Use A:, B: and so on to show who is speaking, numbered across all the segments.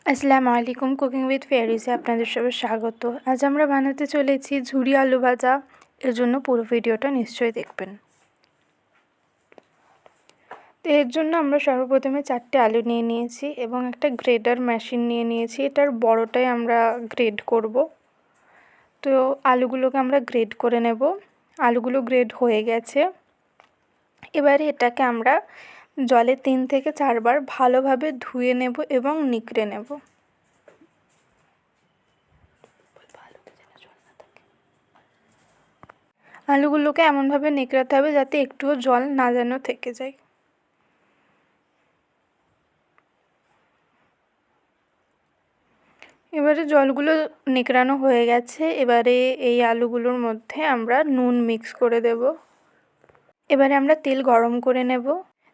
A: আসসালামু আলাইকুম, cooking with ফেয়ারিসে আপনাদের সবাই স্বাগত। আজ আমরা বানাতে চলেছি ঝুরি আলু ভাজা। এর জন্য পুরো ভিডিওটা নিশ্চয়ই দেখবেন। তো এর জন্য আমরা সর্বপ্রথমে 4টে আলু নিয়ে নিয়েছি এবং একটা গ্রেডার মেশিন নিয়ে নিয়েছি। এটার বড়টাই আমরা গ্রেড করব। তো আলুগুলোকে আমরা গ্রেড করে নেব। আলুগুলো গ্রেড হয়ে গেছে। এবারে এটাকে আমরা জলে 3 থেকে 4 বার ভালোভাবে ধুয়ে নেব এবং নিকড়ে নেব। আলুগুলোকে এমনভাবে নেকড়াতে হবে যাতে একটুও জল না যেন থেকে যায়। এবারে জলগুলো নেকড়ানো হয়ে গেছে। এবারে এই আলুগুলোর মধ্যে আমরা নুন মিক্স করে দেব। এবারে আমরা তেল গরম করে নেব।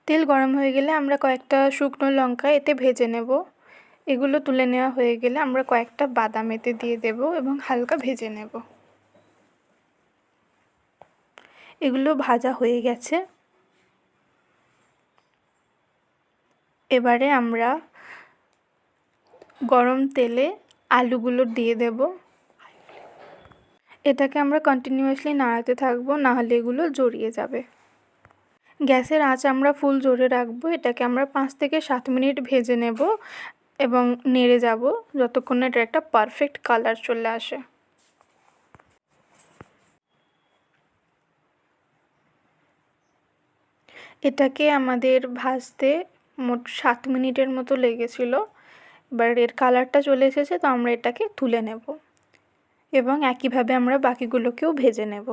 A: তেল গরম হয়ে গেলে আমরা কয়েকটা শুকনো লঙ্কা এতে ভেজে নেব। এগুলো তুলে নেওয়া হয়ে গেলে আমরা কয়েকটা বাদাম এতে দিয়ে দেব এবং হালকা ভেজে নেব। এগুলো ভাজা হয়ে গেছে। এবারে আমরা গরম তেলে আলুগুলো দিয়ে দেব। এটাকে আমরা কন্টিনিউয়াসলি নাড়াতে থাকবো, নাহলে এগুলো জড়িয়ে যাবে। গ্যাসের আঁচ আমরা ফুল জোরে রাখবো। এটাকে আমরা 5 থেকে 7 মিনিট ভেজে নেব এবং নেড়ে যাব যতক্ষণ না এটা একটা পারফেক্ট কালার চলে আসে। এটাকে আমাদের ভাজতে মোট 7 মিনিটের মতো লেগেছিল। এবার এর কালারটা চলে এসেছে, তো আমরা এটাকে তুলে নেব এবং একইভাবে আমরা বাকিগুলোকেও ভেজে নেব।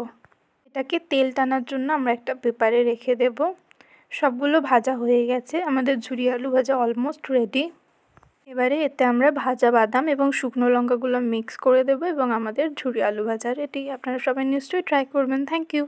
A: এটাকে তেল টানার জন্য আমরা একটা পেপারে রেখে দেব। সবগুলো ভাজা হয়ে গেছে। আমাদের ঝুরি আলু ভাজা অলমোস্ট রেডি। এবারে এতে আমরা ভাজা বাদাম এবং শুকনো লঙ্কাগুলো মিক্স করে দেব এবং আমাদের ঝুরি আলু ভাজা রেডি। আপনারা সবাই নিশ্চয়ই ট্রাই করবেন। Thank you.